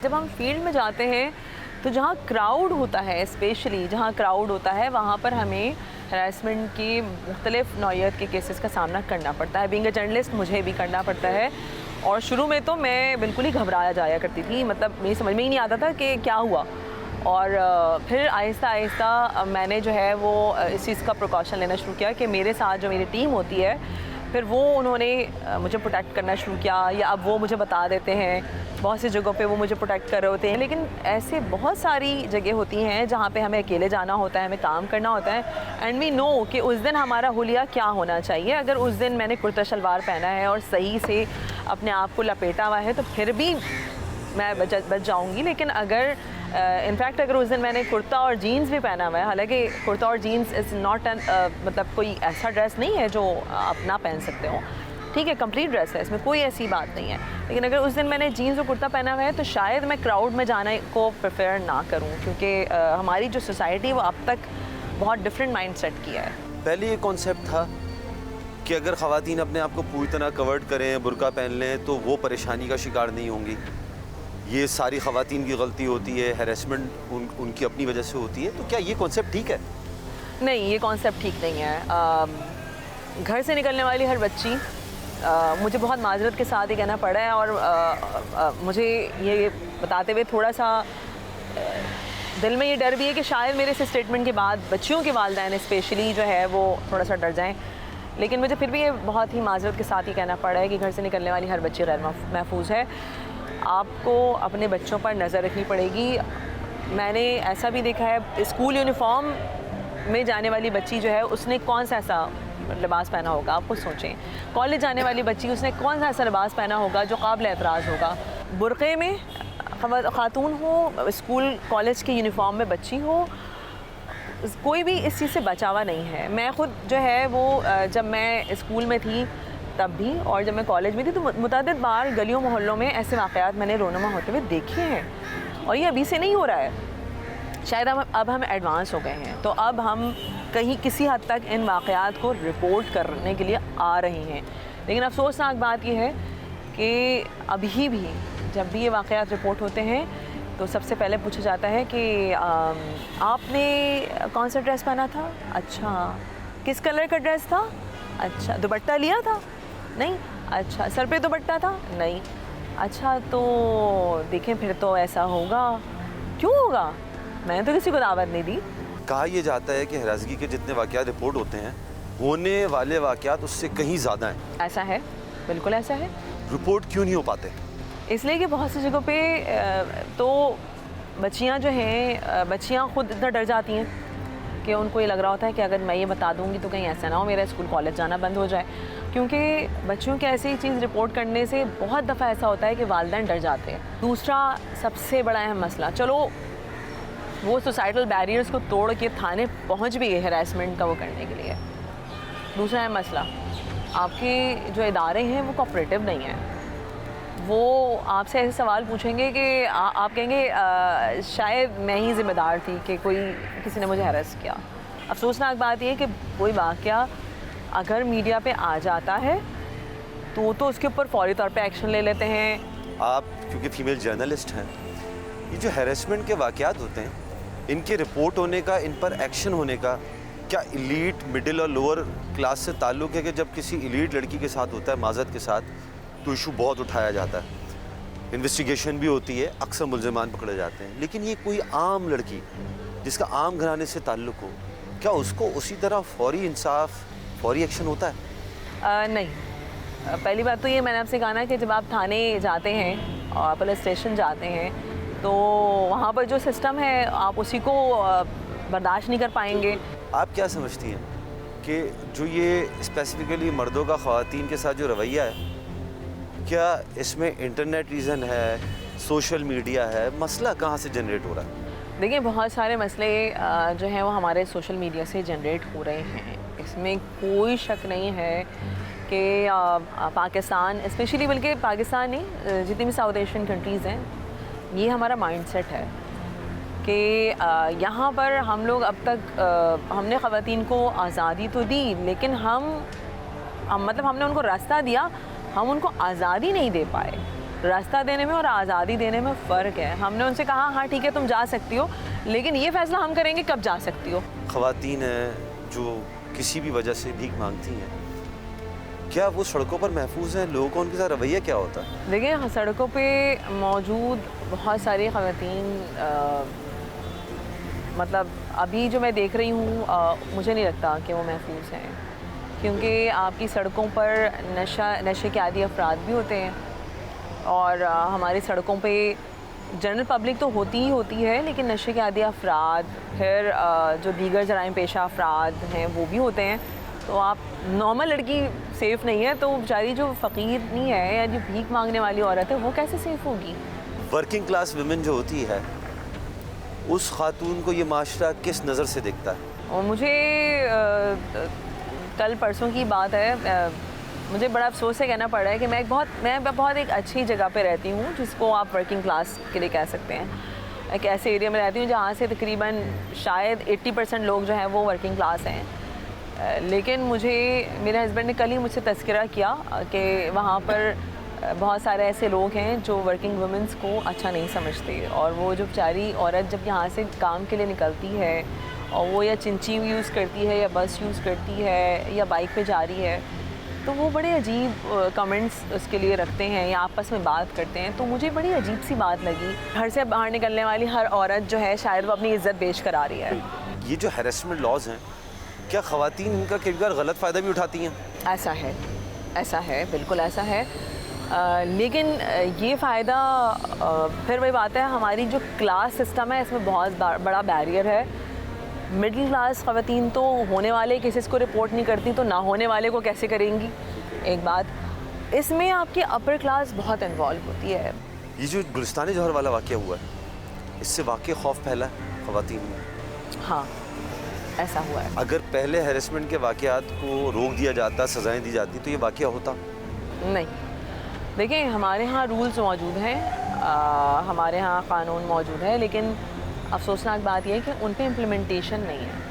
जब हम फील्ड में जाते हैं तो जहाँ क्राउड होता है, स्पेशली जहाँ क्राउड होता है वहाँ पर हमें हरासमेंट की मुख्तलिफ नौइयत के केसेस का सामना करना पड़ता है। बीइंग अ जर्नलिस्ट मुझे भी करना पड़ता है और शुरू में तो मैं बिल्कुल ही घबराया जाया करती थी, मतलब मेरी समझ में ही नहीं आता था कि क्या हुआ। और फिर आहिस्ता आहिस्ता मैंने जो है वो इस चीज़ का प्रिकॉशन लेना शुरू किया कि मेरे साथ जो मेरी टीम होती है फिर वो उन्होंने मुझे प्रोटेक्ट करना शुरू किया, या अब वो मुझे बता देते हैं बहुत सी जगहों पे वो मुझे प्रोटेक्ट कर रहे होते हैं। लेकिन ऐसे बहुत सारी जगह होती हैं जहाँ पे हमें अकेले जाना होता है, हमें काम करना होता है एंड वी नो कि उस दिन हमारा हुलिया क्या होना चाहिए। अगर उस दिन मैंने कुर्ता शलवार पहना है और सही से अपने आप को लपेटा हुआ है तो फिर भी मैं बच जाऊँगी। लेकिन अगर इनफैक्ट अगर उस दिन मैंने कुर्ता और जीन्स भी पहना हुआ है, हालांकि कुर्ता और जीन्स इज़ नॉट एन मतलब कोई ऐसा ड्रेस नहीं है जो आप ना पहन सकते हो, ठीक है, कंप्लीट ड्रेस है, इसमें कोई ऐसी बात नहीं है। लेकिन अगर उस दिन मैंने जीन्स और कुर्ता पहना हुआ है तो शायद मैं क्राउड में जाने को प्रेफर ना करूं, क्योंकि हमारी जो सोसाइटी वो अब तक बहुत डिफरेंट माइंड सेट किया है। पहले ये कॉन्सेप्ट था कि अगर ख़वातीन अपने आप को पूरी तरह कवर्ड करें, बुर्का पहन लें तो वो परेशानी का शिकार नहीं होंगी। ये सारी ख़वातीन की गलती होती है, हैरेसमेंट उनकी अपनी वजह से होती है। तो क्या ये कॉन्सेप्ट ठीक है? नहीं, ये कॉन्सेप्ट ठीक नहीं है। घर से निकलने वाली हर बच्ची, मुझे बहुत माजरत के साथ ही कहना पड़ा है और मुझे ये बताते हुए थोड़ा सा दिल में ये डर भी है कि शायद मेरे इस स्टेटमेंट के बाद बच्चियों के वालिदैन स्पेशली जो है वो थोड़ा सा डर जाएं। लेकिन मुझे फिर भी ये बहुत ही माजरत के साथ ही कहना पड़ा है कि घर से निकलने वाली हर बच्ची गैर महफूज है। आपको अपने बच्चों पर नज़र रखनी पड़ेगी। मैंने ऐसा भी देखा है, स्कूल यूनिफॉर्म में जाने वाली बच्ची जो है उसने कौन सा ऐसा लिबास पहना होगा, आप खुद सोचें। कॉलेज जाने वाली बच्ची, उसने कौन सा ऐसा लिबास पहना होगा जो काबिल एतराज़ होगा। बुरक़े में ख़ातून हो, स्कूल कॉलेज के यूनिफॉर्म में बच्ची हो, कोई भी इस चीज़ से बचा हुआ नहीं है। मैं ख़ुद जो है वो जब मैं स्कूल में थी तब भी और जब मैं कॉलेज में थी तो मुतअद्दिद बार गलियों मोहल्लों में ऐसे वाक़यात मैंने रोनुमा होते हुए देखे हैं। और ये अभी से नहीं हो रहा है, शायद अब हम एडवांस हो गए हैं, तो अब हम कहीं किसी हद तक इन वाक़यात को रिपोर्ट करने के लिए आ रहे हैं। लेकिन अफसोसनाक बात यह है कि अभी भी जब भी ये वाक़यात रिपोर्ट होते हैं तो सबसे पहले पूछा जाता है कि आपने कौन सा ड्रेस पहना था, अच्छा किस कलर का ड्रेस था, अच्छा दुपट्टा लिया था, नहीं, अच्छा सर पे दुपट्टा था, नहीं, अच्छा तो देखें फिर तो ऐसा होगा। क्यों होगा? मैंने तो किसी को दावत नहीं दी। कहा यह जाता है कि हरासगी के जितने वाक़यात रिपोर्ट होते हैं होने वाले वाक़यात उससे कहीं ज़्यादा हैं। ऐसा है, बिल्कुल ऐसा है। रिपोर्ट क्यों नहीं हो पाते? इसलिए कि बहुत सी जगहों पे तो बच्चियां जो हैं, बच्चियां खुद इतना डर जाती हैं कि उनको ये लग रहा होता है कि अगर मैं ये बता दूंगी तो कहीं ऐसा ना हो मेरा स्कूल कॉलेज जाना बंद हो जाए। क्योंकि बच्चियों की ऐसी चीज़ रिपोर्ट करने से बहुत दफ़ा ऐसा होता है कि वालिदैन डर जाते हैं। दूसरा सबसे बड़ा अहम मसला, चलो वो सोसाइटल बैरियर्स को तोड़ के थाने पहुँच भी गए हरासमेंट का वो करने के लिए। दूसरा अहम मसला, आपके जो इदारे हैं वो कोऑपरेटिव नहीं हैं। वो आपसे ऐसे सवाल पूछेंगे कि आप कहेंगे शायद मैं ही ज़िम्मेदार थी कि किसी ने मुझे हरास किया। अफसोसनाक बात यह है कि कोई वाक़या अगर मीडिया पे आ जाता है तो उसके ऊपर फौरी तौर पे एक्शन ले लेते हैं। आप क्योंकि फीमेल जर्नलिस्ट हैं, ये जो हैरेसमेंट के वाक़यात होते हैं इनके रिपोर्ट होने का, इन पर एक्शन होने का क्या इलीट, मिडिल और लोअर क्लास से ताल्लुक़ है कि जब किसी इलीट लड़की के साथ होता है, माज़रत के साथ, तो इशू बहुत उठाया जाता है, इन्वेस्टिगेशन भी होती है, अक्सर मुल्ज़िमान पकड़े जाते हैं। लेकिन ये कोई आम लड़की जिसका आम घराने से ताल्लुक़ हो, क्या उसको उसी तरह फौरी इंसाफ, फौरी एक्शन होता है? नहीं, पहली बात तो ये मैंने आपसे कहा ना कि जब आप थाने जाते हैं और पुलिस स्टेशन जाते हैं तो वहाँ पर जो सिस्टम है आप उसी को बर्दाश्त नहीं कर पाएंगे। आप क्या समझती हैं कि जो ये स्पेसिफिकली मर्दों का ख़वातीन के साथ जो रवैया है, क्या इसमें इंटरनेट रीज़न है, सोशल मीडिया है, मसला कहाँ से जनरेट हो रहा है? देखिए, बहुत सारे मसले जो हैं वो हमारे सोशल मीडिया से जनरेट हो रहे हैं, इसमें कोई शक नहीं है कि पाकिस्तान स्पेशली, बल्कि पाकिस्तान नहीं, जितनी भी साउथ एशियन कंट्रीज़ हैं, ये हमारा माइंडसेट है कि यहाँ पर हम लोग अब तक हमने ख़वातीन को आज़ादी तो दी, लेकिन हम मतलब हमने उनको रास्ता दिया, हम उनको आज़ादी नहीं दे पाए। रास्ता देने में और आज़ादी देने में फ़र्क है। हमने उनसे कहा हाँ ठीक है तुम जा सकती हो, लेकिन ये फ़ैसला हम करेंगे कब जा सकती हो। ख़वातीन हैं जो किसी भी वजह से भीख मांगती हैं, क्या वो सड़कों पर महफूज हैं? लोगों का उनके साथ रवैया क्या होता है? देखिए सड़कों पे मौजूद बहुत सारी ख़वातीन मतलब अभी जो मैं देख रही हूँ मुझे नहीं लगता कि वो महफूज हैं, क्योंकि आपकी सड़कों पर नशे के आदी अफराद भी होते हैं और हमारी सड़कों पे जनरल पब्लिक तो होती ही होती है, लेकिन नशे के आदी अफराद, फिर जो दीगर जराइम पेशा अफराद हैं वो भी होते हैं। तो आप नॉर्मल लड़की सेफ़ नहीं है, तो बेचारी जो फ़कीर नहीं है या जो भीख मांगने वाली औरत है वो कैसे सेफ़ होगी? वर्किंग क्लास वुमेन जो होती है, उस खातून को ये माशरा किस नज़र से देखता है? और मुझे कल परसों की बात है, मुझे बड़ा अफसोस से कहना पड़ रहा है कि मैं बहुत एक अच्छी जगह पे रहती हूँ जिसको आप वर्किंग क्लास के लिए कह सकते हैं। एक ऐसे एरिया में रहती हूँ जहाँ से तकरीबन शायद 80% लोग जो हैं वो वर्किंग क्लास हैं। लेकिन मेरे हस्बैंड ने कल ही मुझसे तज़किरा किया कि वहाँ पर बहुत सारे ऐसे लोग हैं जो वर्किंग वुमेंस को अच्छा नहीं समझते, और वो जो बेचारी औरत जब यहाँ से काम के लिए निकलती है और वो या चिंची यूज़ करती है या बस यूज़ करती है या बाइक पे जा रही है, तो वो बड़े अजीब कमेंट्स उसके लिए रखते हैं या आपस में बात करते हैं। तो मुझे बड़ी अजीब सी बात लगी। घर से बाहर निकलने वाली हर औरत जो है शायद वो अपनी इज़्ज़त बेच कर आ रही है। ये जो हैरेसमेंट लॉज हैं, क्या ख़वातीन इनका कई बार गलत फ़ायदा भी उठाती हैं? ऐसा है, बिल्कुल ऐसा है। लेकिन ये फ़ायदा फिर वही बात है, हमारी जो क्लास सिस्टम है इसमें बहुत बड़ा बैरियर है। मिडिल क्लास ख़वातीन तो होने वाले केसेस को रिपोर्ट नहीं करती, तो ना होने वाले को कैसे करेंगी? एक बात, इसमें आपकी अपर क्लास बहुत इन्वॉल्व होती है। ये जो गुलिस्तान जौहर वाला वाक़या हुआ है, इससे वाकई खौफ फैला है ख़वातीन में? हाँ, ऐसा हुआ है। अगर पहले हैरेसमेंट के वाक़यात को रोक दिया जाता, सज़ाएँ दी जाती, तो ये वाक़या होता नहीं। देखिए हमारे यहाँ रूल्स मौजूद हैं, हमारे यहाँ क़ानून मौजूद है, लेकिन अफसोसनाक बात यह है कि उन पे इम्प्लीमेंटेशन नहीं है।